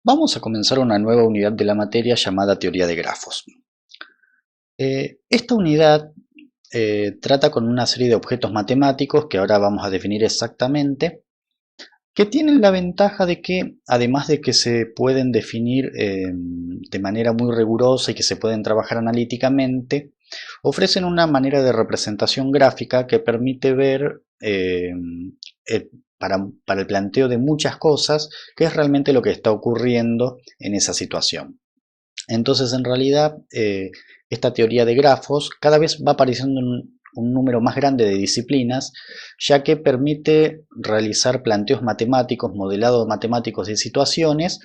Vamos a comenzar una nueva unidad de la materia llamada teoría de grafos. Esta unidad trata con una serie de objetos matemáticos que ahora vamos a definir exactamente, que tienen la ventaja de que, además de que se pueden definir de manera muy rigurosa y que se pueden trabajar analíticamente, ofrecen una manera de representación gráfica que permite ver para el planteo de muchas cosas qué es realmente lo que está ocurriendo en esa situación. Entonces, en realidad, esta teoría de grafos cada vez va apareciendo en un número más grande de disciplinas, ya que permite realizar planteos matemáticos, modelados matemáticos de situaciones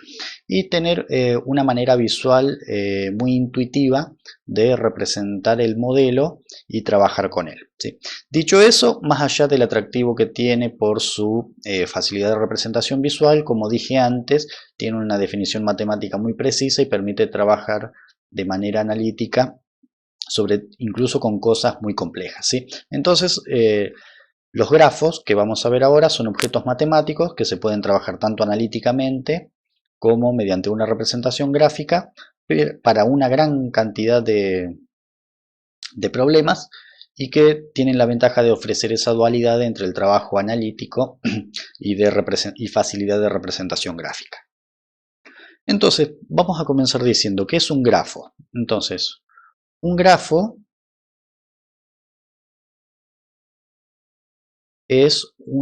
y tener una manera visual muy intuitiva de representar el modelo y trabajar con él, ¿sí? Dicho eso, más allá del atractivo que tiene por su facilidad de representación visual, como dije antes, tiene una definición matemática muy precisa y permite trabajar de manera analítica incluso con cosas muy complejas, ¿sí? Entonces, los grafos que vamos a ver ahora son objetos matemáticos que se pueden trabajar tanto analíticamente como mediante una representación gráfica para una gran cantidad de problemas y que tienen la ventaja de ofrecer esa dualidad entre el trabajo analítico y facilidad de representación gráfica. Entonces, vamos a comenzar diciendo ¿qué es un grafo? Entonces, un grafo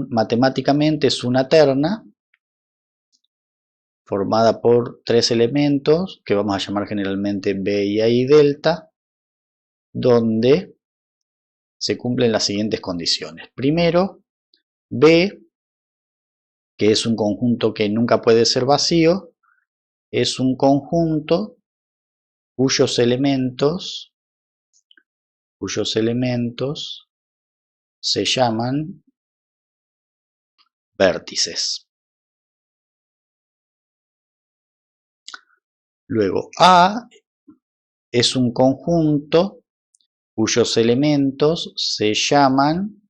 matemáticamente es una terna formada por tres elementos que vamos a llamar generalmente B y A y delta, donde se cumplen las siguientes condiciones. Primero, B, que es un conjunto que nunca puede ser vacío, es un conjunto cuyos elementos se llaman vértices. Luego, A es un conjunto cuyos elementos se llaman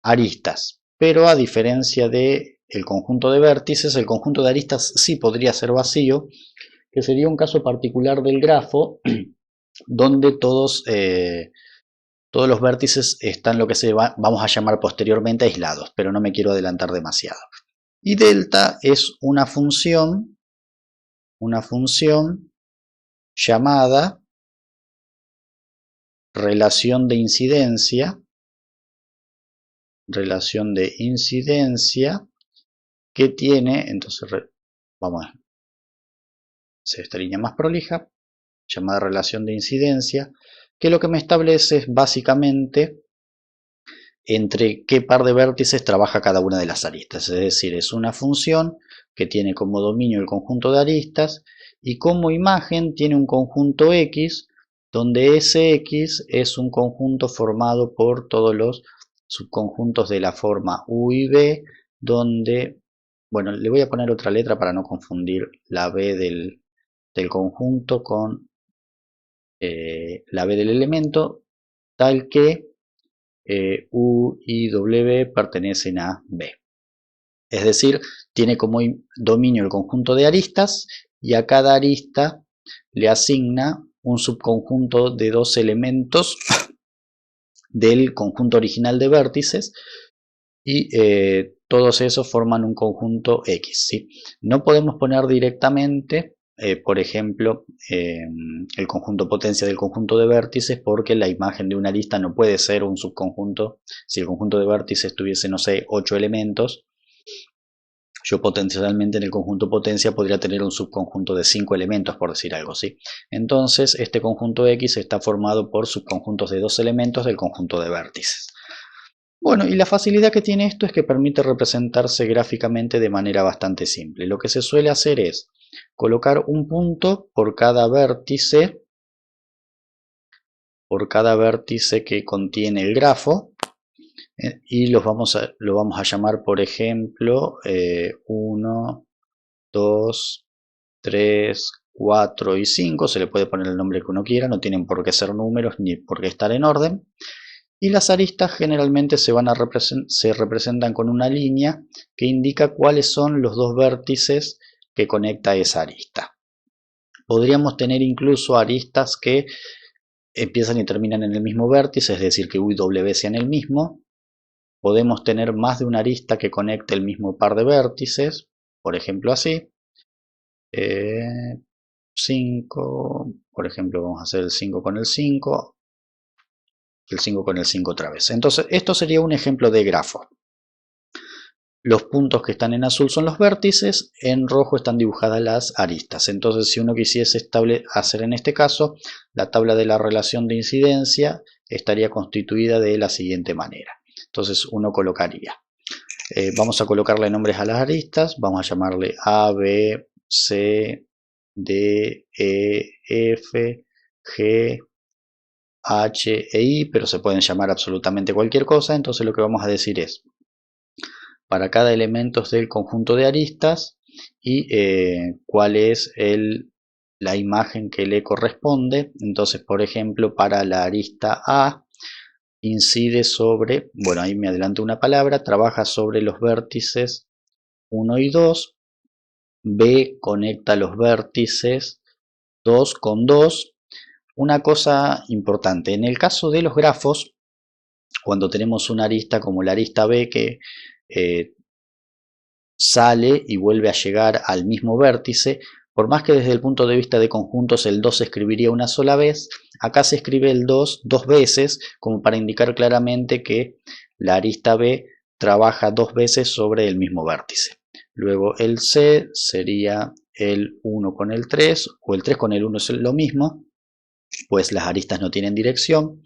aristas, pero a diferencia del conjunto de vértices, el conjunto de aristas sí podría ser vacío, que sería un caso particular del grafo donde todos los vértices están lo que vamos a llamar posteriormente aislados, pero no me quiero adelantar demasiado. Y delta es una función llamada relación de incidencia que tiene, entonces vamos a hacer esta línea más prolija, llamada relación de incidencia, que lo que me establece es básicamente entre qué par de vértices trabaja cada una de las aristas, es decir, es una función que tiene como dominio el conjunto de aristas y como imagen tiene un conjunto X, donde ese X es un conjunto formado por todos los subconjuntos de la forma U y B, donde, bueno, le voy a poner otra letra para no confundir la B del conjunto con la B del elemento, tal que U y W pertenecen a B. Es decir, tiene como dominio el conjunto de aristas y a cada arista le asigna un subconjunto de dos elementos del conjunto original de vértices y todos esos forman un conjunto X, ¿sí? No podemos poner directamente, por ejemplo, el conjunto potencia del conjunto de vértices porque la imagen de una arista no puede ser un subconjunto. Si el conjunto de vértices tuviese, no sé, 8 elementos, yo potencialmente en el conjunto potencia podría tener un subconjunto de 5 elementos, por decir algo, ¿sí? Entonces, este conjunto X está formado por subconjuntos de 2 elementos del conjunto de vértices. Bueno, y la facilidad que tiene esto es que permite representarse gráficamente de manera bastante simple. Lo que se suele hacer es colocar un punto por cada vértice que contiene el grafo, y lo vamos a llamar, por ejemplo, 1, 2, 3, 4 y 5. Se le puede poner el nombre que uno quiera, no tienen por qué ser números ni por qué estar en orden. Y las aristas generalmente se representan con una línea que indica cuáles son los dos vértices que conecta esa arista. Podríamos tener incluso aristas que empiezan y terminan en el mismo vértice, es decir, que U y W sean el mismo. Podemos tener más de una arista que conecte el mismo par de vértices, por ejemplo así. 5, por ejemplo, vamos a hacer el 5 con el 5, el 5 con el 5 otra vez. Entonces, esto sería un ejemplo de grafo. Los puntos que están en azul son los vértices, en rojo están dibujadas las aristas. Entonces, si uno quisiese hacer en este caso, la tabla de la relación de incidencia estaría constituida de la siguiente manera. Entonces, uno colocaría, vamos a colocarle nombres a las aristas, vamos a llamarle A, B, C, D, E, F, G, H e I, pero se pueden llamar absolutamente cualquier cosa. Entonces lo que vamos a decir es, para cada elemento del conjunto de aristas y cuál es la imagen que le corresponde. Entonces, por ejemplo, para la arista A incide sobre, bueno, ahí me adelanto una palabra, trabaja sobre los vértices 1 y 2, B conecta los vértices 2 con 2. Una cosa importante, en el caso de los grafos, cuando tenemos una arista como la arista B que sale y vuelve a llegar al mismo vértice, por más que desde el punto de vista de conjuntos el 2 se escribiría una sola vez, acá se escribe el 2 dos veces, como para indicar claramente que la arista B trabaja dos veces sobre el mismo vértice. Luego el C sería el 1 con el 3, o el 3 con el 1 es lo mismo, pues las aristas no tienen dirección.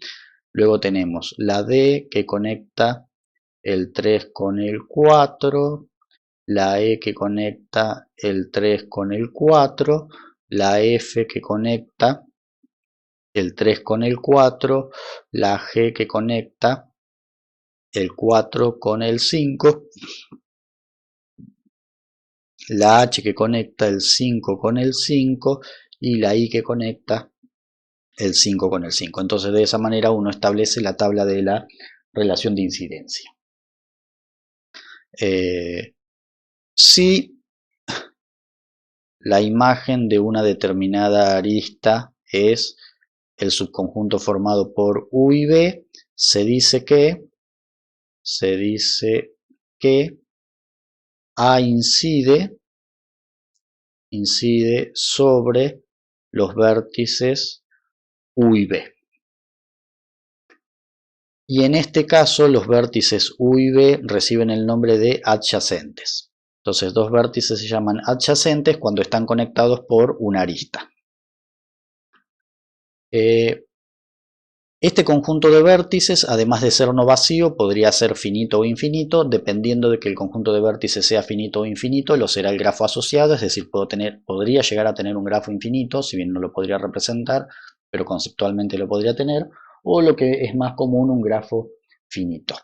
Luego tenemos la D que conecta el 3 con el 4, la E que conecta el 3 con el 4, la F que conecta el 3 con el 4, la G que conecta el 4 con el 5, la H que conecta el 5 con el 5 y la I que conecta el 5 con el 5. Entonces de esa manera uno establece la tabla de la relación de incidencia. Si la imagen de una determinada arista es el subconjunto formado por U y B, se dice que A incide sobre los vértices U y B. Y en este caso los vértices U y B reciben el nombre de adyacentes. Entonces dos vértices se llaman adyacentes cuando están conectados por una arista. Este conjunto de vértices, además de ser no vacío, podría ser finito o infinito. Dependiendo de que el conjunto de vértices sea finito o infinito, lo será el grafo asociado, es decir, podría llegar a tener un grafo infinito, si bien no lo podría representar, pero conceptualmente lo podría tener, o lo que es más común, un grafo finito.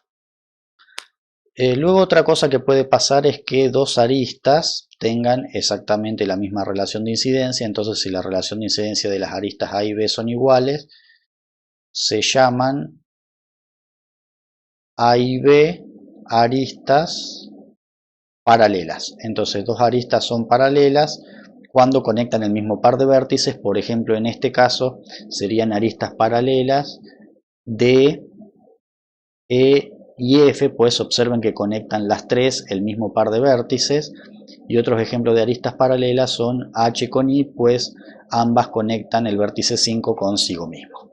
Luego otra cosa que puede pasar es que dos aristas tengan exactamente la misma relación de incidencia. Entonces, si la relación de incidencia de las aristas A y B son iguales, se llaman A y B aristas paralelas. Entonces dos aristas son paralelas cuando conectan el mismo par de vértices. Por ejemplo, en este caso serían aristas paralelas D, E y F, pues observen que conectan las tres el mismo par de vértices. Y otros ejemplos de aristas paralelas son H con I, pues ambas conectan el vértice 5 consigo mismo.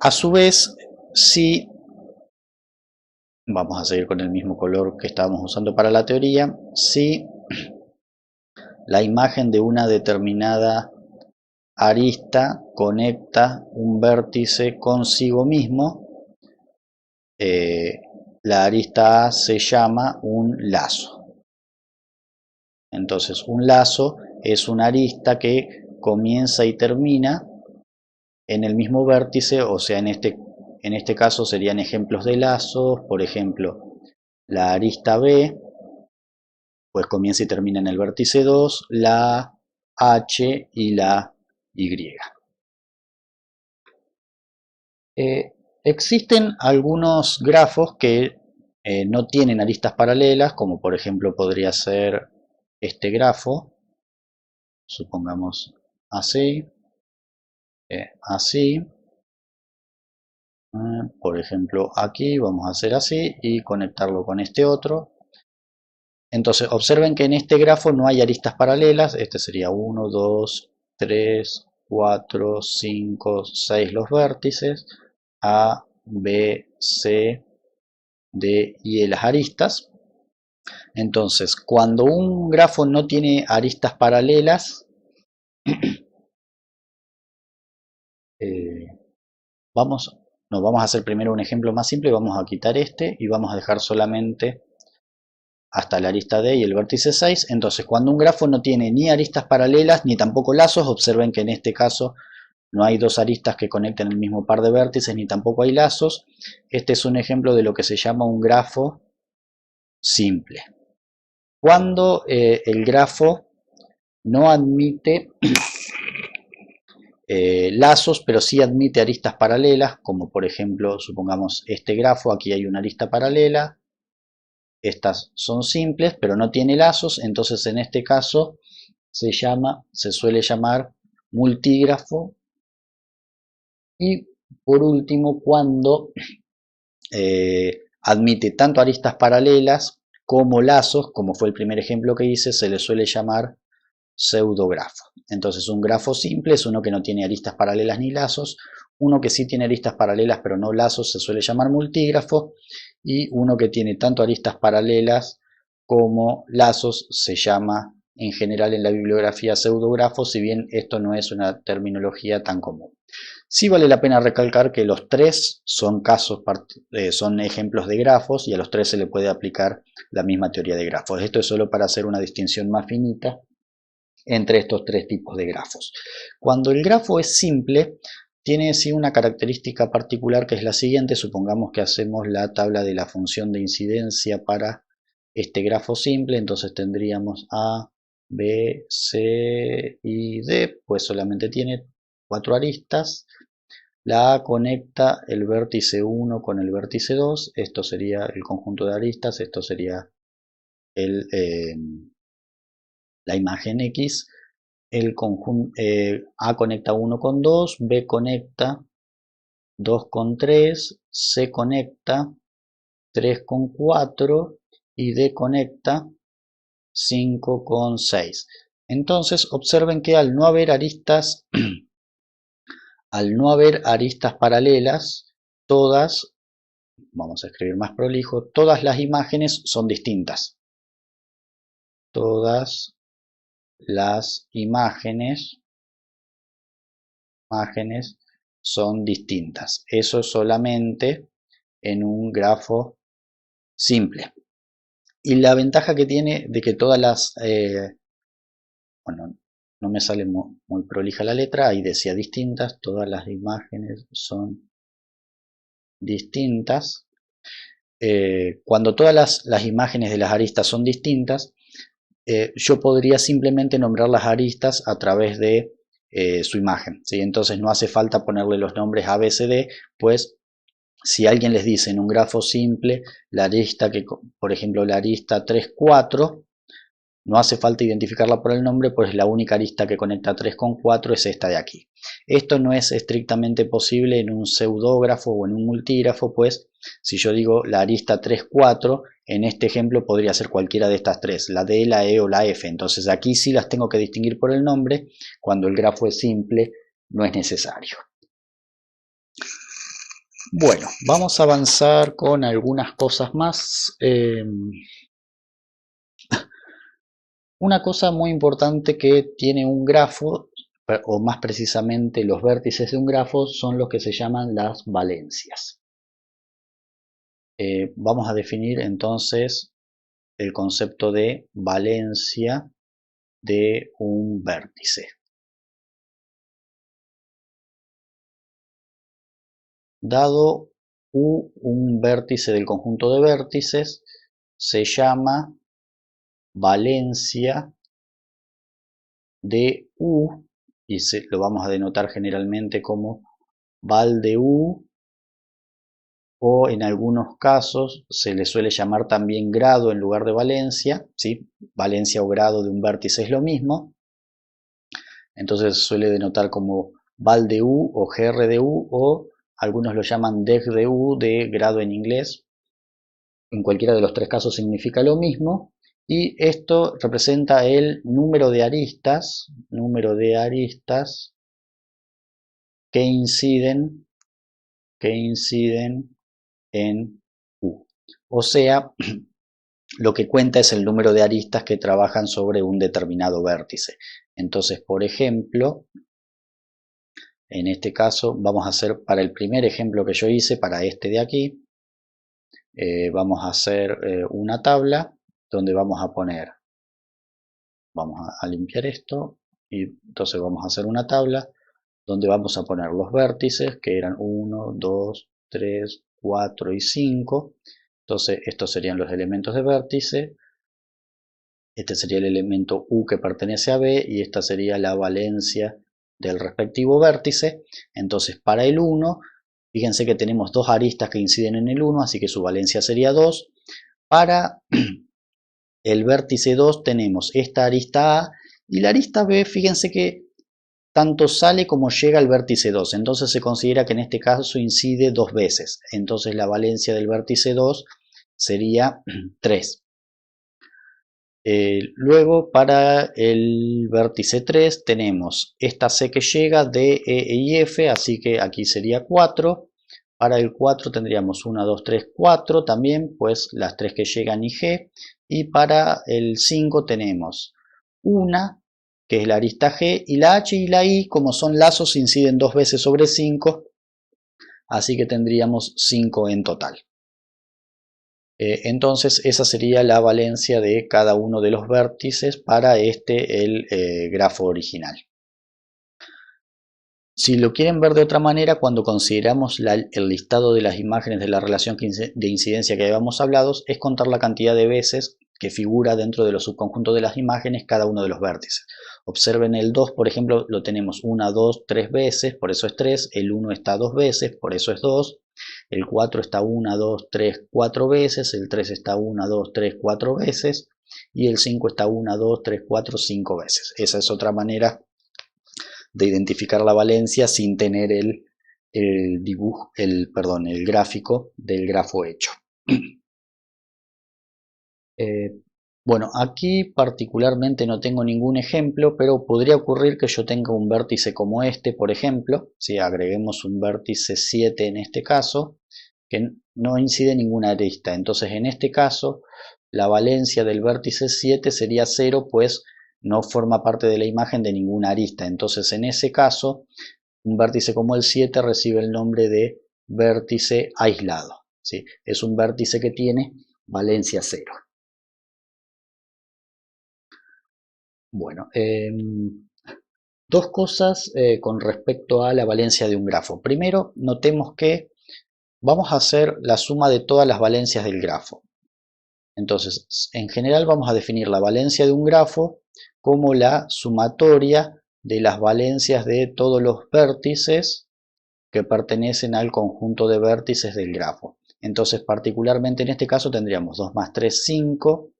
A su vez, si vamos a seguir con el mismo color que estábamos usando para la teoría, si la imagen de una determinada arista conecta un vértice consigo mismo, la arista A se llama un lazo. Entonces un lazo es una arista que comienza y termina en el mismo vértice, o sea, en este caso serían ejemplos de lazos. Por ejemplo, la arista B pues comienza y termina en el vértice 2, la H y la Y. Existen algunos grafos que no tienen aristas paralelas, como por ejemplo podría ser este grafo, supongamos así, así. Por ejemplo, aquí vamos a hacer así y conectarlo con este otro. Entonces, observen que en este grafo no hay aristas paralelas. Este sería 1, 2, 3, 4, 5, 6 los vértices. A, B, C, D y E las aristas. Entonces, cuando un grafo no tiene aristas paralelas, vamos a hacer primero un ejemplo más simple. Vamos a quitar este y vamos a dejar solamente hasta la arista D y el vértice 6. Entonces, cuando un grafo no tiene ni aristas paralelas ni tampoco lazos, observen que en este caso no hay dos aristas que conecten el mismo par de vértices ni tampoco hay lazos. Este es un ejemplo de lo que se llama un grafo simple. Cuando el grafo no admite lazos, pero sí admite aristas paralelas, como por ejemplo, supongamos este grafo, aquí hay una arista paralela. Estas son simples, pero no tiene lazos, entonces en este caso se suele llamar multígrafo. Y por último, cuando admite tanto aristas paralelas como lazos, como fue el primer ejemplo que hice, se le suele llamar pseudografo. Entonces un grafo simple es uno que no tiene aristas paralelas ni lazos. Uno que sí tiene aristas paralelas pero no lazos se suele llamar multígrafo, y uno que tiene tanto aristas paralelas como lazos se llama en general en la bibliografía pseudografo, si bien esto no es una terminología tan común. Sí vale la pena recalcar que los tres son son ejemplos de grafos y a los tres se le puede aplicar la misma teoría de grafos. Esto es solo para hacer una distinción más finita entre estos tres tipos de grafos. Cuando el grafo es simple, tiene sí una característica particular que es la siguiente. Supongamos que hacemos la tabla de la función de incidencia para este grafo simple, entonces tendríamos A, B, C y D, pues solamente tiene 4 aristas. La A conecta el vértice 1 con el vértice 2, esto sería el conjunto de aristas, esto sería el, la imagen X. El conjunto A conecta 1 con 2, B conecta 2 con 3, C conecta 3 con 4 y D conecta 5 con 6. Entonces observen que al no haber aristas paralelas, todas, vamos a escribir más prolijo, todas las imágenes son distintas. Todas las imágenes son distintas. Eso solamente en un grafo simple. Y la ventaja que tiene de que todas las... bueno, no me sale muy prolija la letra, ahí decía distintas, todas las imágenes son distintas. Cuando todas las imágenes de las aristas son distintas, yo podría simplemente nombrar las aristas a través de su imagen, ¿sí? Entonces no hace falta ponerle los nombres A, B, C, D, pues si alguien les dice en un grafo simple la arista que, por ejemplo, la arista 3, 4, no hace falta identificarla por el nombre, pues la única arista que conecta 3 con 4 es esta de aquí. Esto no es estrictamente posible en un pseudógrafo o en un multígrafo, pues si yo digo la arista 3, 4, en este ejemplo podría ser cualquiera de estas tres, la D, la E o la F. Entonces aquí sí las tengo que distinguir por el nombre. Cuando el grafo es simple no es necesario. Bueno, vamos a avanzar con algunas cosas más. Una cosa muy importante que tiene un grafo, o más precisamente los vértices de un grafo, son los que se llaman las valencias. Vamos a definir entonces el concepto de valencia de un vértice. Dado U un vértice del conjunto de vértices, se llama valencia de U, y lo vamos a denotar generalmente como val de U o en algunos casos se le suele llamar también grado en lugar de valencia, ¿sí? Valencia o grado de un vértice es lo mismo, entonces suele denotar como val de U o GR de U, o algunos lo llaman deg de U, de grado en inglés. En cualquiera de los tres casos significa lo mismo, y esto representa el número de aristas que inciden en U. O sea, lo que cuenta es el número de aristas que trabajan sobre un determinado vértice. Entonces, por ejemplo, en este caso vamos a hacer, para el primer ejemplo que yo hice, para este de aquí, vamos a hacer una tabla donde vamos a poner, vamos a limpiar esto, y entonces vamos a hacer una tabla donde vamos a poner los vértices, que eran 1, 2, 3, 4 y 5. Entonces estos serían los elementos de vértice, este sería el elemento U que pertenece a B, y esta sería la valencia del respectivo vértice. Entonces para el 1, fíjense que tenemos dos aristas que inciden en el 1, así que su valencia sería 2. Para el vértice 2 tenemos esta arista A, y la arista B, fíjense que tanto sale como llega al vértice 2, entonces se considera que en este caso incide dos veces, entonces la valencia del vértice 2 sería 3. Luego para el vértice 3 tenemos esta C que llega, D, E y F, así que aquí sería 4. Para el 4 tendríamos 1, 2, 3, 4 también, pues las 3 que llegan y G. Y para el 5 tenemos una, que es la arista G, y la H y la I, como son lazos, inciden dos veces sobre 5, así que tendríamos 5 en total. Entonces esa sería la valencia de cada uno de los vértices para el grafo original. Si lo quieren ver de otra manera, cuando consideramos el listado de las imágenes de la relación de incidencia que habíamos hablado, es contar la cantidad de veces que figura dentro de los subconjuntos de las imágenes cada uno de los vértices. Observen el 2, por ejemplo, lo tenemos 1, 2, 3 veces, por eso es 3, el 1 está 2 veces, por eso es 2, el 4 está 1, 2, 3, 4 veces, el 3 está 1, 2, 3, 4 veces, y el 5 está 1, 2, 3, 4, 5 veces. Esa es otra manera de identificar la valencia sin tener el gráfico del grafo hecho. Bueno, aquí particularmente no tengo ningún ejemplo, pero podría ocurrir que yo tenga un vértice como este, por ejemplo, si agreguemos un vértice 7 en este caso, que no incide ninguna arista. Entonces en este caso la valencia del vértice 7 sería 0, pues no forma parte de la imagen de ninguna arista. Entonces en ese caso un vértice como el 7 recibe el nombre de vértice aislado, ¿sí? Es un vértice que tiene valencia 0. Bueno, dos cosas con respecto a la valencia de un grafo. Primero, notemos que vamos a hacer la suma de todas las valencias del grafo. Entonces, en general vamos a definir la valencia de un grafo como la sumatoria de las valencias de todos los vértices que pertenecen al conjunto de vértices del grafo. Entonces, particularmente en este caso tendríamos 2 más 3, 5,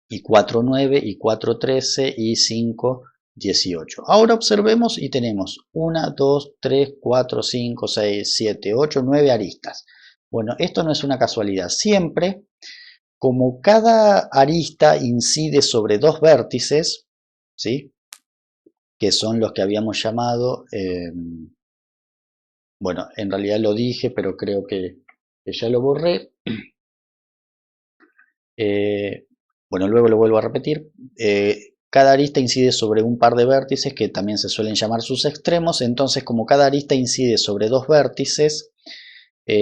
y 4, 9, y 4, 13, y 5, 18. Ahora observemos y tenemos 1, 2, 3, 4, 5, 6, 7, 8, 9 aristas. Bueno, esto no es una casualidad. Siempre, como cada arista incide sobre dos vértices, ¿sí?, que son los que habíamos llamado, bueno, en realidad lo dije, pero creo que ya lo borré. Bueno, luego lo vuelvo a repetir. Cada arista incide sobre un par de vértices que también se suelen llamar sus extremos. Entonces, como cada arista incide sobre dos vértices,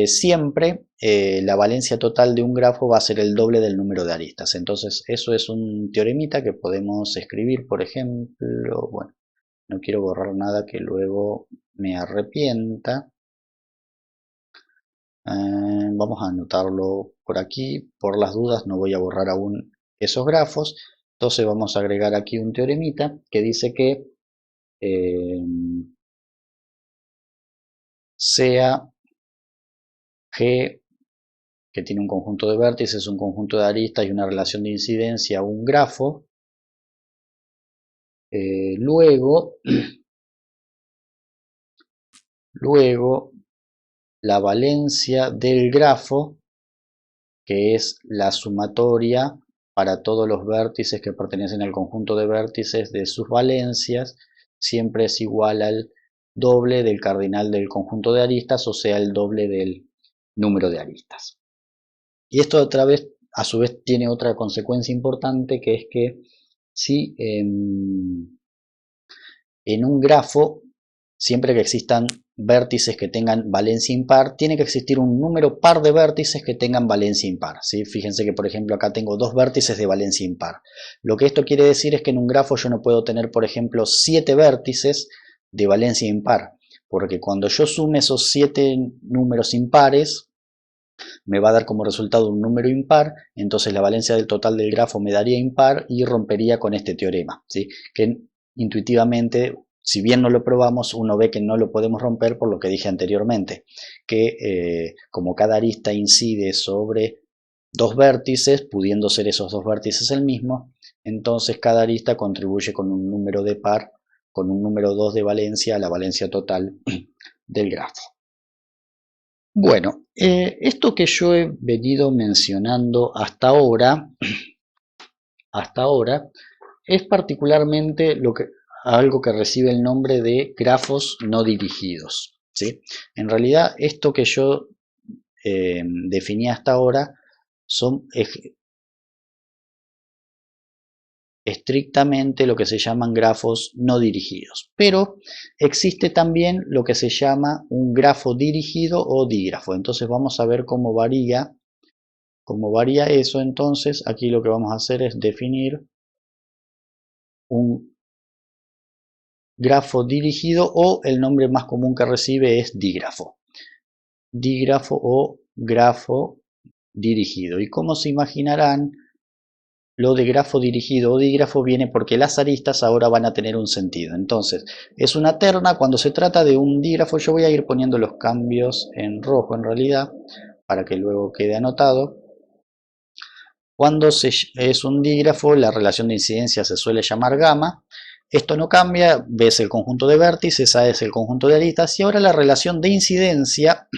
siempre la valencia total de un grafo va a ser el doble del número de aristas. Entonces, eso es un teoremita que podemos escribir, por ejemplo. Bueno, no quiero borrar nada que luego me arrepienta. Vamos a anotarlo por aquí, por las dudas no voy a borrar aún esos grafos. Entonces vamos a agregar aquí un teoremita que dice que sea G, que tiene un conjunto de vértices, un conjunto de aristas y una relación de incidencia, un grafo. Luego, la valencia del grafo, que es la sumatoria para todos los vértices que pertenecen al conjunto de vértices de sus valencias, siempre es igual al doble del cardinal del conjunto de aristas, o sea, el doble del número de aristas. Y esto otra vez, a su vez, tiene otra consecuencia importante, que es que si en un grafo, siempre que existan vértices que tengan valencia impar, tiene que existir un número par de vértices que tengan valencia impar, ¿sí? Fíjense que por ejemplo acá tengo dos vértices de valencia impar. Lo que esto quiere decir es que en un grafo yo no puedo tener, por ejemplo, 7 vértices de valencia impar, porque cuando yo sume esos 7 números impares, me va a dar como resultado un número impar, entonces la valencia del total del grafo me daría impar y rompería con este teorema, ¿sí? Que intuitivamente, si bien no lo probamos, uno ve que no lo podemos romper por lo que dije anteriormente, que como cada arista incide sobre dos vértices, pudiendo ser esos dos vértices el mismo, entonces cada arista contribuye con un número de par, con un número 2 de valencia a la valencia total del grafo. Bueno, esto que yo he venido mencionando hasta ahora es particularmente algo que recibe el nombre de grafos no dirigidos, ¿sí? En realidad, esto que yo definí hasta ahora son estrictamente lo que se llaman grafos no dirigidos, pero existe también lo que se llama un grafo dirigido o dígrafo. Entonces vamos a ver cómo varía eso. Entonces aquí lo que vamos a hacer es definir un grafo dirigido, o el nombre más común que recibe es dígrafo. Dígrafo o grafo dirigido. Y como se imaginarán, lo de grafo dirigido o dígrafo viene porque las aristas ahora van a tener un sentido. Entonces, es una terna. Cuando se trata de un dígrafo, yo voy a ir poniendo los cambios en rojo en realidad, para que luego quede anotado. Cuando es un dígrafo, la relación de incidencia se suele llamar gamma. Esto no cambia, B es el conjunto de vértices, A es el conjunto de aristas, y ahora la relación de incidencia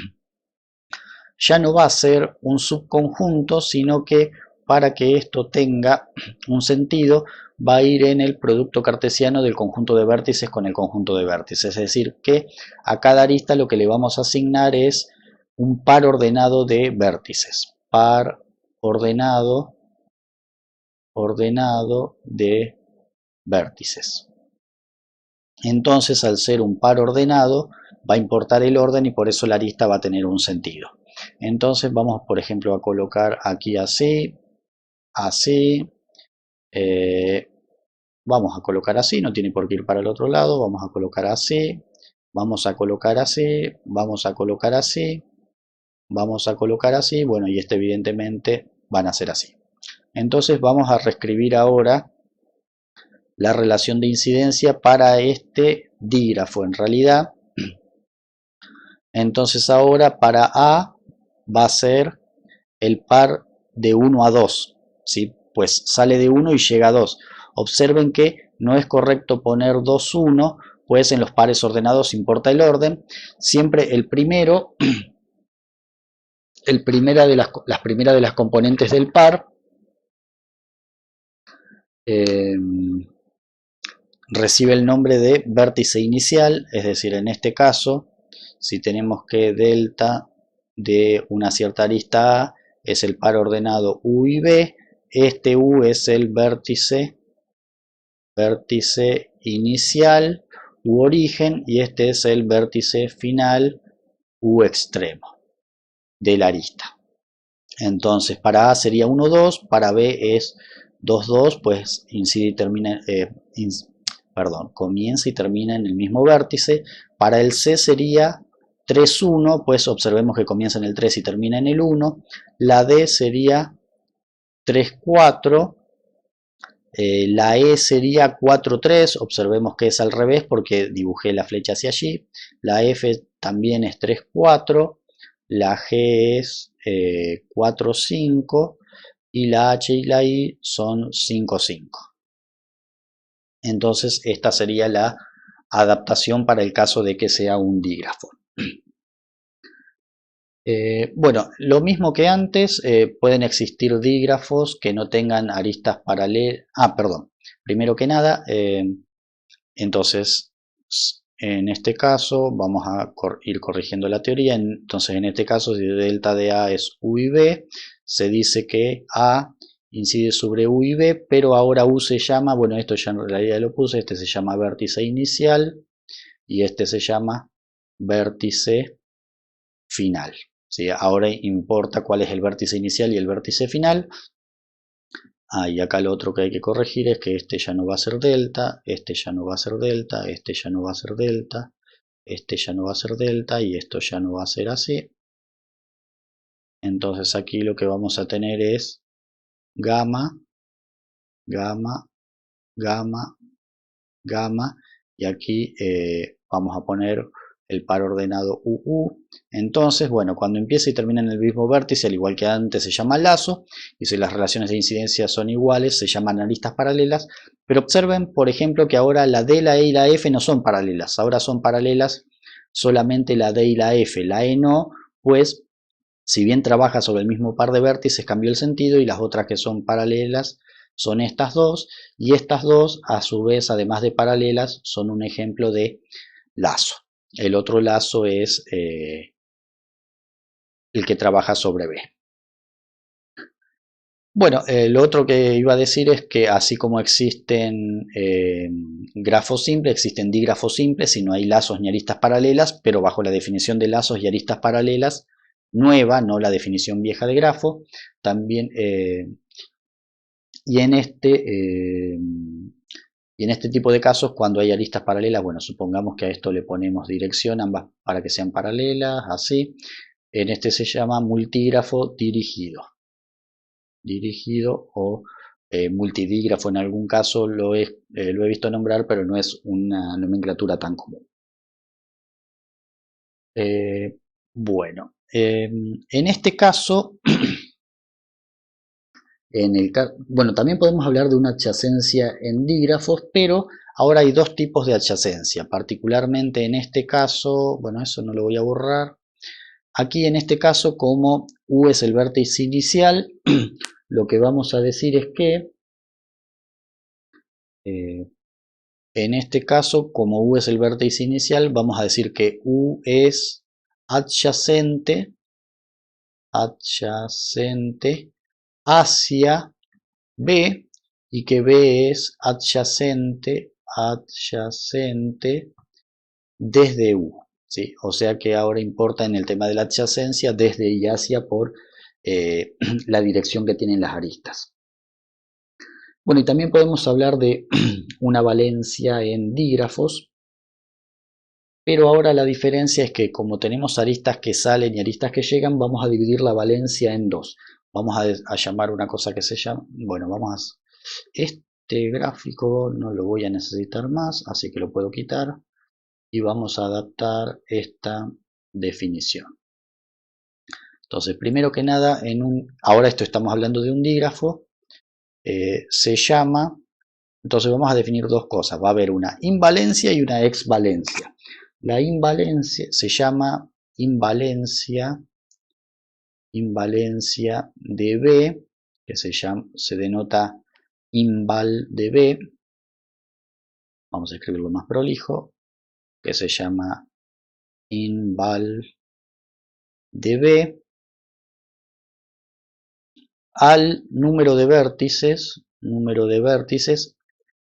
ya no va a ser un subconjunto, sino que para que esto tenga un sentido, va a ir en el producto cartesiano del conjunto de vértices con el conjunto de vértices. Es decir, que a cada arista lo que le vamos a asignar es un par ordenado de vértices. Par ordenado de vértices. Entonces, al ser un par ordenado, va a importar el orden y por eso la arista va a tener un sentido. Entonces vamos, por ejemplo, a colocar aquí así, así, vamos a colocar así, no tiene por qué ir para el otro lado, vamos a colocar así, vamos a colocar así, vamos a colocar así, vamos a colocar así, bueno, y este evidentemente van a ser así. Entonces vamos a reescribir ahora la relación de incidencia para este dígrafo en realidad. Entonces ahora para A va a ser el par de 1 a 2, ¿sí? Pues sale de 1 y llega a 2. Observen que no es correcto poner 2, 1, pues en los pares ordenados importa el orden. Siempre el primero, las primeras de las componentes del par, recibe el nombre de vértice inicial, es decir, en este caso, si tenemos que delta de una cierta arista A es el par ordenado U y B, este U es el vértice inicial u origen, y este es el vértice final u extremo de la arista. Entonces para A sería 1, 2, para B es 2, 2, pues incide y termina, comienza y termina en el mismo vértice. Para el C sería 3, 1, pues observemos que comienza en el 3 y termina en el 1. La D sería 3, 4. La E sería 4, 3. Observemos que es al revés porque dibujé la flecha hacia allí. La F también es 3, 4. la G es 4, 5 y la H y la I son 5, 5. Entonces esta sería la adaptación para el caso de que sea un dígrafo. Bueno, lo mismo que antes, pueden existir dígrafos que no tengan aristas paralelas. Perdón. Primero que nada, entonces en este caso vamos a ir corrigiendo la teoría. Entonces en este caso, si delta de A es U y B, se dice que A incide sobre U y B, pero ahora U se llama, bueno, esto ya en realidad lo puse, este se llama vértice inicial y este se llama vértice final. ¿Sí? Ahora importa cuál es el vértice inicial y el vértice final. Y acá lo otro que hay que corregir es que este ya no va a ser delta, este ya no va a ser delta, este ya no va a ser delta, este ya no va a ser delta y esto ya no va a ser así. Entonces aquí lo que vamos a tener es gamma, gamma, gamma, gamma y aquí vamos a poner el par ordenado UU. Entonces, bueno, cuando empieza y termina en el mismo vértice, al igual que antes, se llama lazo, y si las relaciones de incidencia son iguales, se llaman aristas paralelas. Pero observen, por ejemplo, que ahora la D, la E y la F no son paralelas, ahora son paralelas solamente la D y la F, la E no, pues si bien trabaja sobre el mismo par de vértices, cambió el sentido y las otras que son paralelas son estas dos, y estas dos, a su vez, además de paralelas, son un ejemplo de lazo. El otro lazo es el que trabaja sobre B. Bueno, lo otro que iba a decir es que así como existen grafos simples, existen dígrafos simples y no hay lazos ni aristas paralelas, pero bajo la definición de lazos y aristas paralelas nueva, no la definición vieja de grafo, también y en este tipo de casos, cuando hay aristas paralelas, bueno, supongamos que a esto le ponemos dirección ambas para que sean paralelas, así. En este se llama multígrafo dirigido. Dirigido o multidígrafo en algún caso lo he visto nombrar, pero no es una nomenclatura tan común. Bueno, en este caso, bueno, también podemos hablar de una adyacencia en dígrafos, pero ahora hay dos tipos de adyacencia, particularmente en este caso, bueno, eso no lo voy a borrar. Aquí en este caso, como U es el vértice inicial, lo que vamos a decir es que en este caso, como U es el vértice inicial, vamos a decir que U es adyacente hacia B y que B es adyacente desde U. ¿Sí? O sea que ahora importa en el tema de la adyacencia desde y hacia por la dirección que tienen las aristas. Bueno, y también podemos hablar de una valencia en dígrafos, pero ahora la diferencia es que como tenemos aristas que salen y aristas que llegan, vamos a dividir la valencia en dos. Vamos a llamar una cosa que se llama, bueno, este gráfico no lo voy a necesitar más, así que lo puedo quitar y vamos a adaptar esta definición. Entonces, primero que nada, ahora esto estamos hablando de un dígrafo, se llama, entonces vamos a definir dos cosas, va a haber una invalencia y una exvalencia. La invalencia se llama invalencia de B, que se denota inval de B, vamos a escribirlo más prolijo, que se llama inval de B, al número de vértices,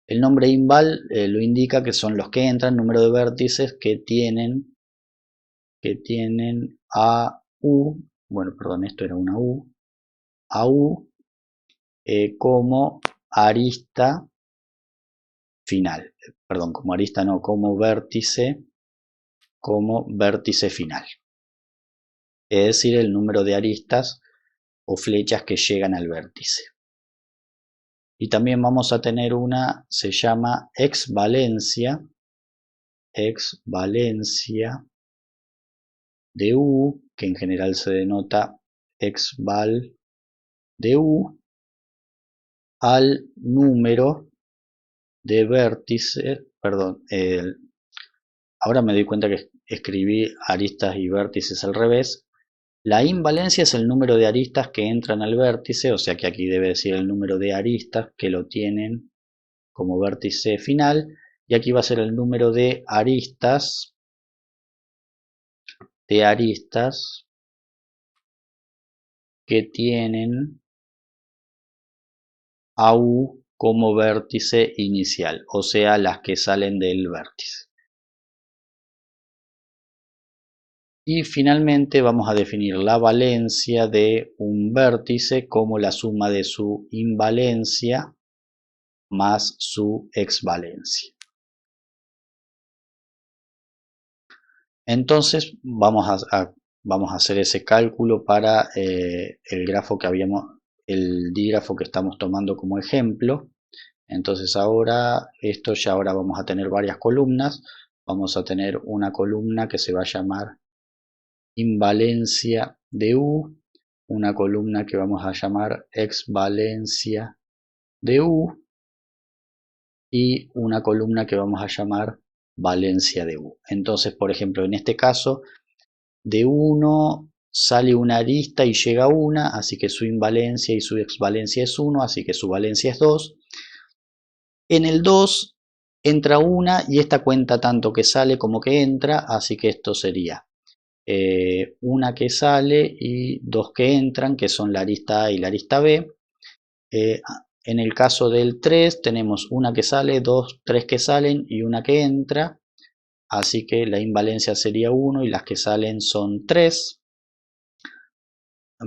el nombre inval lo indica que son los que entran, número de vértices que tienen a U, bueno, perdón, esto era una U, a U como arista final, perdón, como arista no, como vértice final. Es decir, el número de aristas o flechas que llegan al vértice. Y también vamos a tener una, se llama exvalencia de U, que en general se denota xval de u, al número de vértices, perdón, ahora me doy cuenta que escribí aristas y vértices al revés. La invalencia es el número de aristas que entran al vértice, o sea que aquí debe decir el número de aristas que lo tienen como vértice final, y aquí va a ser el número de aristas que tienen a u como vértice inicial, o sea las que salen del vértice. Y finalmente vamos a definir la valencia de un vértice como la suma de su invalencia más su exvalencia. Entonces vamos a hacer ese cálculo para el dígrafo que estamos tomando como ejemplo. Entonces ahora vamos a tener varias columnas. Vamos a tener una columna que se va a llamar invalencia de u, una columna que vamos a llamar exvalencia de u y una columna que vamos a llamar valencia de u. Entonces, por ejemplo, en este caso, de 1 sale una arista y llega una, así que su invalencia y su exvalencia es 1, así que su valencia es 2. En el 2 entra una y esta cuenta tanto que sale como que entra, así que esto sería una que sale y dos que entran, que son la arista A y la arista B. En el caso del 3 tenemos una que sale, tres que salen y una que entra, así que la invalencia sería 1 y las que salen son 3.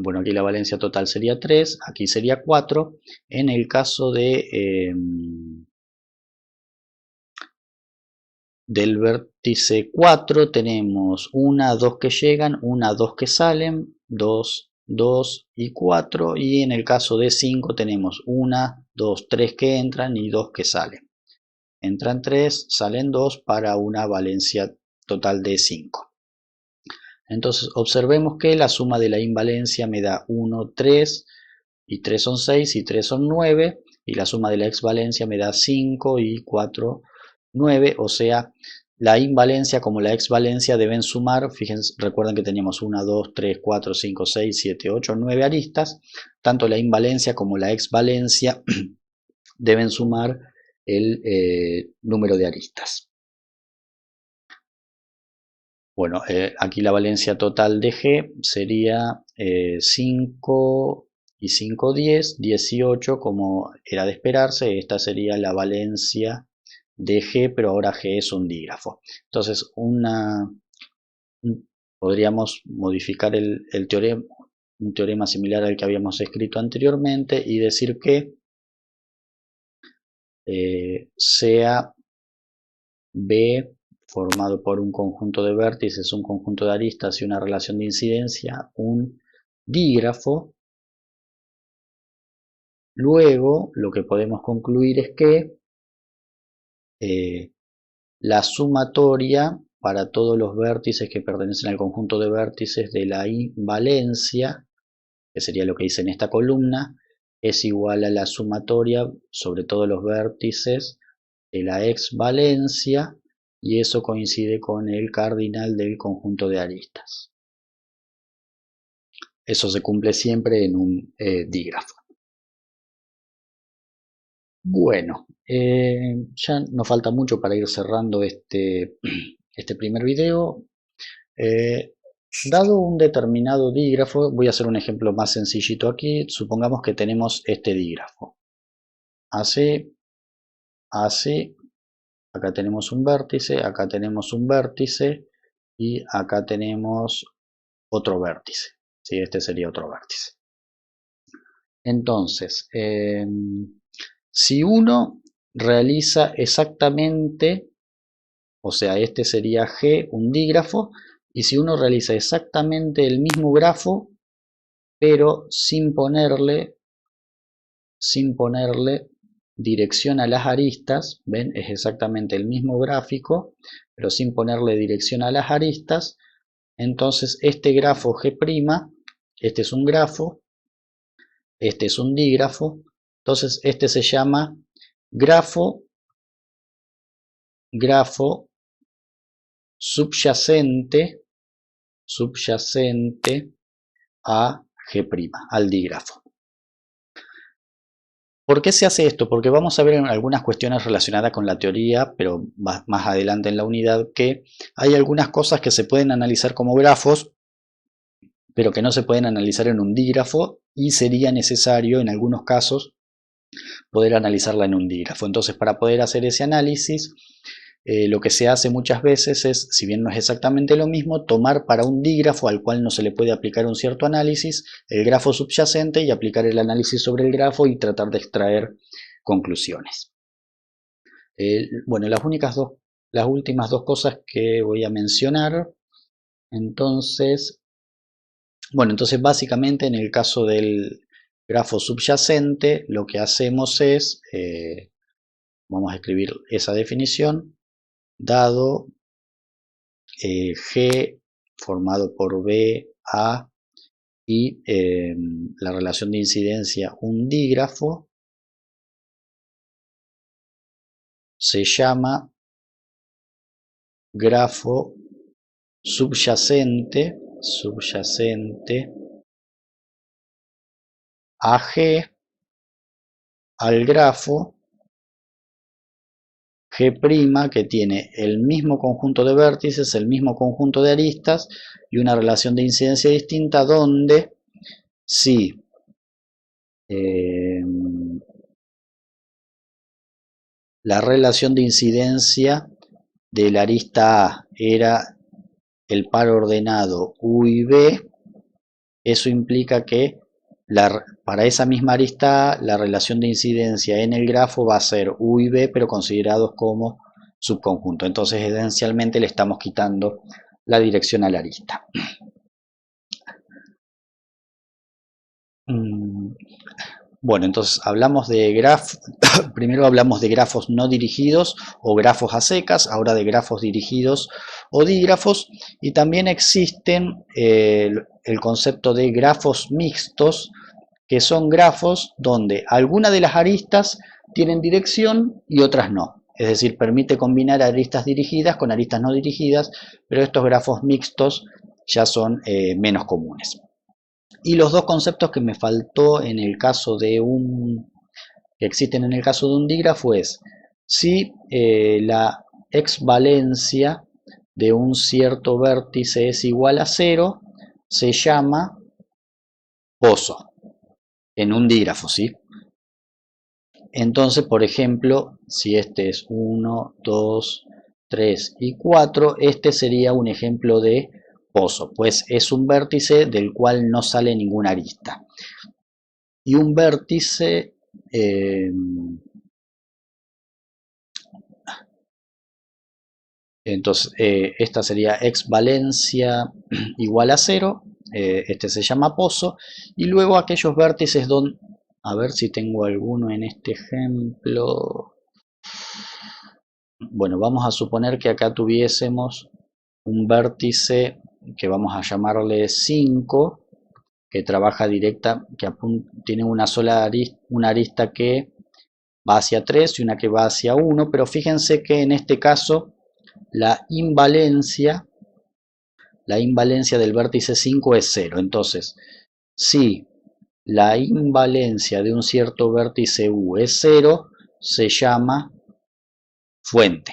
Bueno, aquí la valencia total sería 3, aquí sería 4. En el caso del vértice 4 tenemos 1, 2 que llegan, 1, 2 que salen, 2, 2 y 4. Y en el caso de 5 tenemos 1, 2, 3 que entran y 2 que salen. Entran 3, salen 2 para una valencia total de 5. Entonces observemos que la suma de la invalencia me da 1, 3 y 3 son 6 y 3 son 9, y la suma de la exvalencia me da 5 y 4, 9, o sea, la invalencia como la exvalencia deben sumar, fíjense, recuerden que teníamos 1, 2, 3, 4, 5, 6, 7, 8, 9 aristas, tanto la invalencia como la exvalencia deben sumar el número de aristas. Bueno, aquí la valencia total de G sería 5 y 5, 10, 18, como era de esperarse. Esta sería la valencia de G, pero ahora G es un dígrafo. Entonces, podríamos modificar el teorema, un teorema similar al que habíamos escrito anteriormente y decir que sea B formado por un conjunto de vértices, un conjunto de aristas y una relación de incidencia, un dígrafo. Luego, lo que podemos concluir es que la sumatoria para todos los vértices que pertenecen al conjunto de vértices de la invalencia, que sería lo que hice en esta columna, es igual a la sumatoria sobre todos los vértices de la exvalencia, y eso coincide con el cardinal del conjunto de aristas. Eso se cumple siempre en un dígrafo. Bueno, ya nos falta mucho para ir cerrando este primer video. Dado un determinado dígrafo, voy a hacer un ejemplo más sencillito aquí. Supongamos que tenemos este dígrafo. Así, así. Acá tenemos un vértice, acá tenemos un vértice y acá tenemos otro vértice. ¿Sí? Este sería otro vértice. Entonces, si uno realiza exactamente, o sea, este sería G, un dígrafo, y si uno realiza exactamente el mismo grafo, pero sin ponerle dirección a las aristas, ven, es exactamente el mismo gráfico, pero sin ponerle dirección a las aristas, Entonces este grafo G', este es un grafo, este es un dígrafo, entonces este se llama grafo subyacente a G', al dígrafo. ¿Por qué se hace esto? Porque vamos a ver en algunas cuestiones relacionadas con la teoría, pero más adelante en la unidad, que hay algunas cosas que se pueden analizar como grafos, pero que no se pueden analizar en un dígrafo, y sería necesario en algunos casos poder analizarla en un dígrafo. Entonces, para poder hacer ese análisis, lo que se hace muchas veces es, si bien no es exactamente lo mismo, tomar para un dígrafo al cual no se le puede aplicar un cierto análisis, el grafo subyacente, y aplicar el análisis sobre el grafo y tratar de extraer conclusiones. Bueno, las últimas dos cosas que voy a mencionar, entonces básicamente en el caso del grafo subyacente, lo que hacemos es, vamos a escribir esa definición, dado G formado por B, A y la relación de incidencia, un dígrafo, se llama grafo subyacente a G, al grafo G', que tiene el mismo conjunto de vértices, el mismo conjunto de aristas y una relación de incidencia distinta, donde si la relación de incidencia de la arista A era el par ordenado U y B, eso implica que para esa misma arista A, la relación de incidencia en el grafo va a ser U y B, pero considerados como subconjunto. Entonces, esencialmente le estamos quitando la dirección a la arista. Bueno, entonces hablamos de primero hablamos de grafos no dirigidos o grafos a secas, ahora de grafos dirigidos o dígrafos, y también existen el concepto de grafos mixtos, que son grafos donde algunas de las aristas tienen dirección y otras no. Es decir, permite combinar aristas dirigidas con aristas no dirigidas, pero estos grafos mixtos ya son menos comunes. Y los dos conceptos que me faltó en el caso de que existen en el caso de un dígrafo es si la exvalencia de un cierto vértice es igual a 0, se llama pozo en un dígrafo, ¿sí? Entonces, por ejemplo, si este es 1, 2, 3 y 4, este sería un ejemplo de pozo, pues es un vértice del cual no sale ninguna arista. Y un vértice entonces esta sería exvalencia igual a 0, este se llama pozo, y luego aquellos vértices donde, a ver si tengo alguno en este ejemplo. Bueno, vamos a suponer que acá tuviésemos un vértice que vamos a llamarle 5, que trabaja directa, que tiene una sola una arista que va hacia 3 y una que va hacia 1, pero fíjense que en este caso la invalencia del vértice 5 es 0. Entonces, si la invalencia de un cierto vértice U es 0, se llama fuente.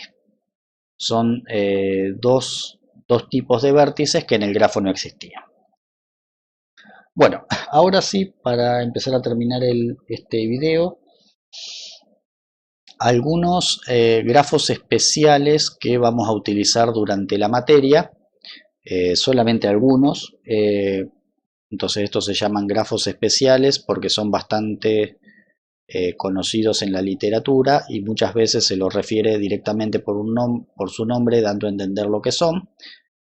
Son dos tipos de vértices que en el grafo no existían. Bueno, ahora sí, para empezar a terminar este video, algunos grafos especiales que vamos a utilizar durante la materia, solamente algunos. Entonces estos se llaman grafos especiales porque son bastante conocidos en la literatura y muchas veces se los refiere directamente por su nombre, dando a entender lo que son.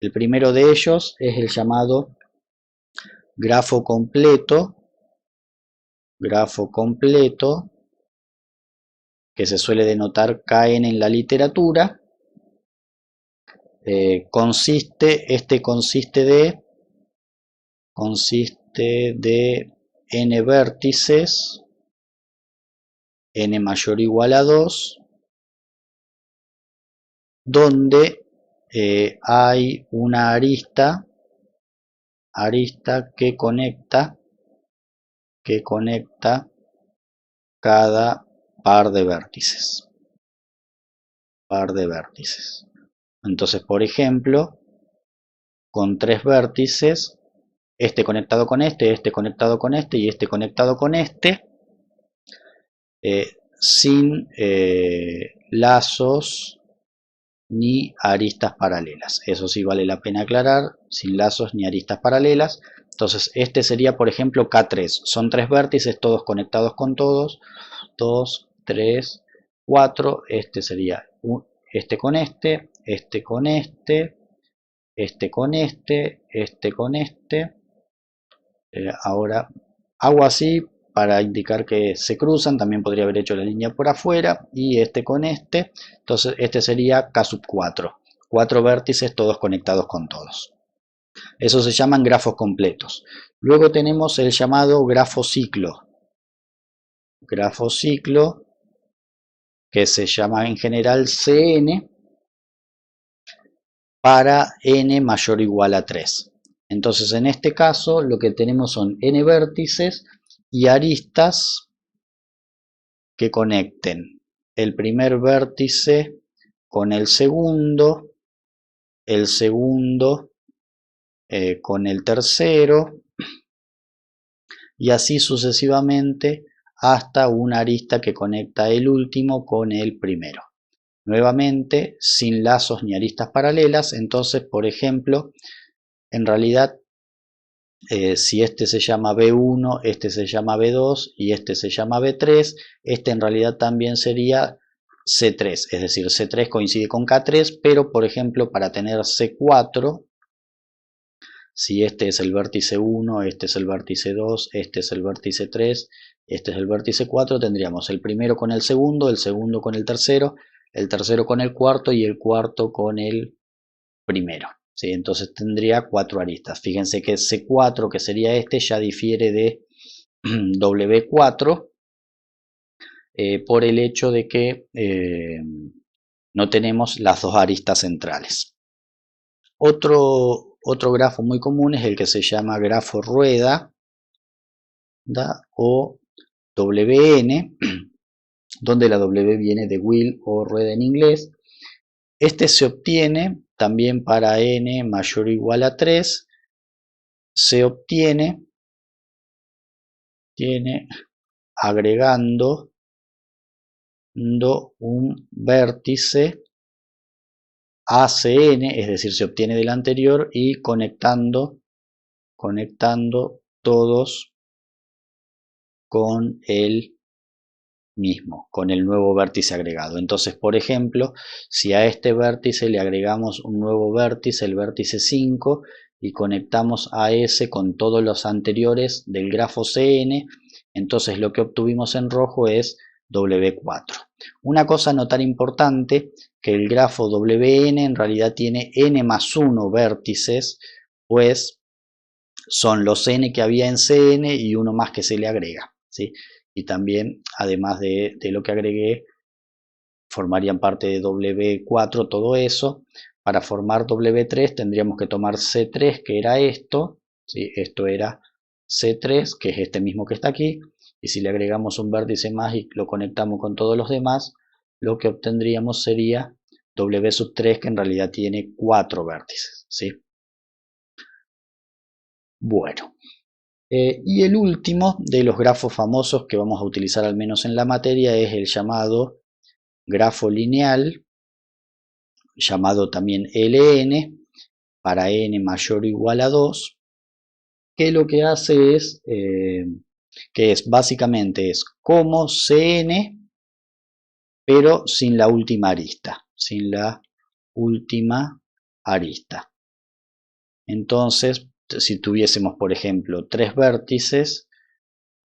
El primero de ellos es el llamado grafo completo, que se suele denotar KN en la literatura. consiste de n vértices, n mayor o igual a 2, donde hay una arista que conecta cada par de vértices. Entonces, por ejemplo, con 3 vértices, este conectado con este conectado con este y este conectado con este, sin lazos ni aristas paralelas. Eso sí vale la pena aclarar, sin lazos ni aristas paralelas. Entonces este sería, por ejemplo, K3. Son 3 vértices, todos conectados con todos. 2, 3, 4. Este sería este con este, este con este, este con este, este con este. Ahora hago así para indicar que se cruzan. También podría haber hecho la línea por afuera y este con este. Entonces este sería K sub 4. 4 vértices todos conectados con todos. Eso se llaman grafos completos. Luego tenemos el llamado grafo ciclo. Grafo ciclo, que se llama en general Cn, para n mayor o igual a 3. Entonces en este caso lo que tenemos son n vértices y aristas que conecten el primer vértice con el segundo con el tercero, y así sucesivamente hasta una arista que conecta el último con el primero. Nuevamente, sin lazos ni aristas paralelas. Entonces, por ejemplo, en realidad, si este se llama B1, este se llama B2 y este se llama B3, este en realidad también sería C3, es decir, C3 coincide con K3, pero por ejemplo, para tener C4, si este es el vértice 1, este es el vértice 2, este es el vértice 3, este es el vértice 4, tendríamos el primero con el segundo con el tercero con el cuarto y el cuarto con el primero. ¿Sí? Entonces tendría 4 aristas. Fíjense que C4, que sería este, ya difiere de W4 por el hecho de que no tenemos las dos aristas centrales. Otro grafo muy común es el que se llama grafo rueda o WN, donde la W viene de wheel o rueda en inglés. Este se obtiene también para n mayor o igual a 3, se obtiene agregando un vértice ACN, es decir, se obtiene del anterior y conectando todos con el mismo, con el nuevo vértice agregado. Entonces, por ejemplo, si a este vértice le agregamos un nuevo vértice, el vértice 5, y conectamos a ese con todos los anteriores del grafo CN, entonces lo que obtuvimos en rojo es W4. Una cosa a notar importante, que el grafo WN en realidad tiene n más 1 vértices, pues son los n que había en CN y uno más que se le agrega, ¿sí? Y también, además de lo que agregué, formarían parte de W4 todo eso. Para formar W3 tendríamos que tomar C3, que era esto, ¿sí? Esto era C3, que es este mismo que está aquí, y si le agregamos un vértice más y lo conectamos con todos los demás, lo que obtendríamos sería W3, que en realidad tiene 4 vértices, ¿sí? Bueno, y el último de los grafos famosos que vamos a utilizar al menos en la materia es el llamado grafo lineal, llamado también LN, para n mayor o igual a 2, que lo que hace es, básicamente es como Cn, pero sin la última arista, Entonces, si tuviésemos, por ejemplo, 3 vértices,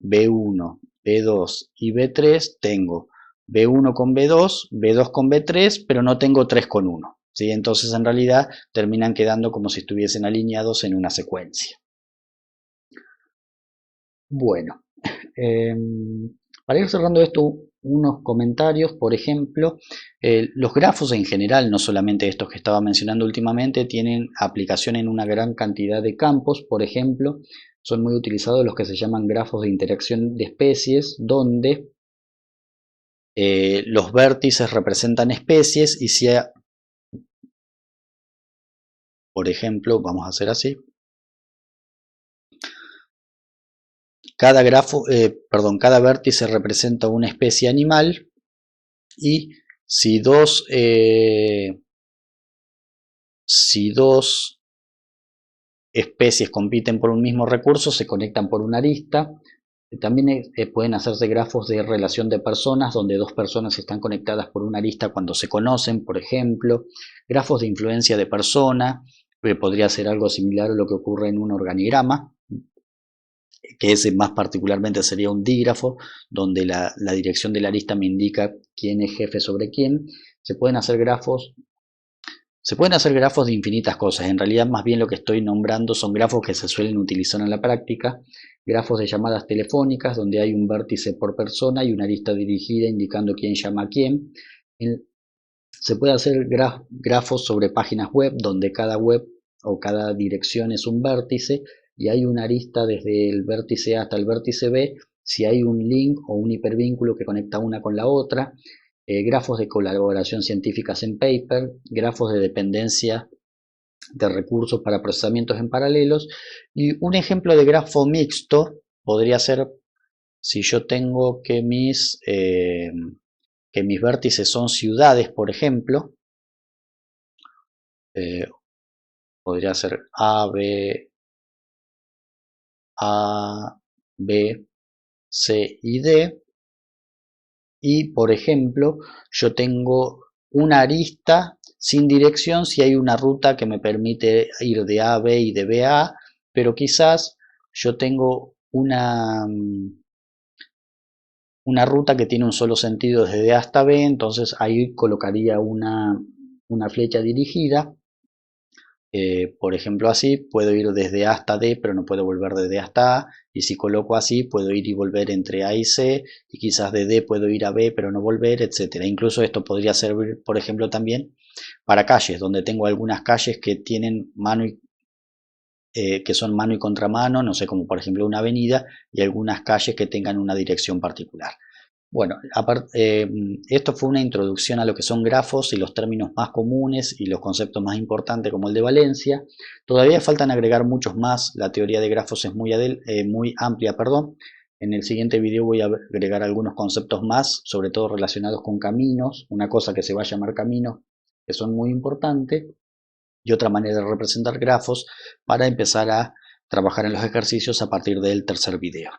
B1, B2 y B3, tengo B1 con B2, B2 con B3, pero no tengo 3 con 1. ¿sí? Entonces en realidad terminan quedando como si estuviesen alineados en una secuencia. Bueno, para ir cerrando esto, unos comentarios. Por ejemplo, los grafos en general, no solamente estos que estaba mencionando últimamente, tienen aplicación en una gran cantidad de campos. Por ejemplo, son muy utilizados los que se llaman grafos de interacción de especies, donde los vértices representan especies y si, por ejemplo, vamos a hacer así, cada cada vértice representa una especie animal y si dos especies compiten por un mismo recurso, se conectan por una arista. También pueden hacerse grafos de relación de personas, donde dos personas están conectadas por una arista cuando se conocen, por ejemplo. Grafos de influencia de persona, que podría ser algo similar a lo que ocurre en un organigrama, que ese más particularmente sería un dígrafo, donde la dirección de la arista me indica quién es jefe sobre quién. Se pueden hacer grafos de infinitas cosas. En realidad, más bien lo que estoy nombrando son grafos que se suelen utilizar en la práctica. Grafos de llamadas telefónicas, donde hay un vértice por persona y una arista dirigida indicando quién llama a quién. Se puede hacer grafos sobre páginas web, donde cada web o cada dirección es un vértice y hay una arista desde el vértice A hasta el vértice B si hay un link o un hipervínculo que conecta una con la otra. Grafos de colaboración científicas en paper, grafos de dependencia de recursos para procesamientos en paralelos, y un ejemplo de grafo mixto podría ser si yo tengo que mis vértices son ciudades, por ejemplo, podría ser A, B, C y D. Y por ejemplo, yo tengo una arista sin dirección si hay una ruta que me permite ir de A a B y de B a A, pero quizás yo tengo una ruta que tiene un solo sentido desde A hasta B, entonces ahí colocaría una flecha dirigida. Por ejemplo, así puedo ir desde A hasta D, pero no puedo volver de D hasta A. Y si coloco así, puedo ir y volver entre A y C. Y quizás de D puedo ir a B, pero no volver, etc. Incluso esto podría servir, por ejemplo, también para calles, donde tengo algunas calles que tienen que son mano y contramano, no sé, como por ejemplo una avenida, y algunas calles que tengan una dirección particular. Bueno, esto fue una introducción a lo que son grafos y los términos más comunes y los conceptos más importantes como el de valencia. Todavía faltan agregar muchos más, la teoría de grafos es muy amplia, perdón. En el siguiente video voy a agregar algunos conceptos más, sobre todo relacionados con caminos, una cosa que se va a llamar caminos, que son muy importantes, y otra manera de representar grafos para empezar a trabajar en los ejercicios a partir del tercer video.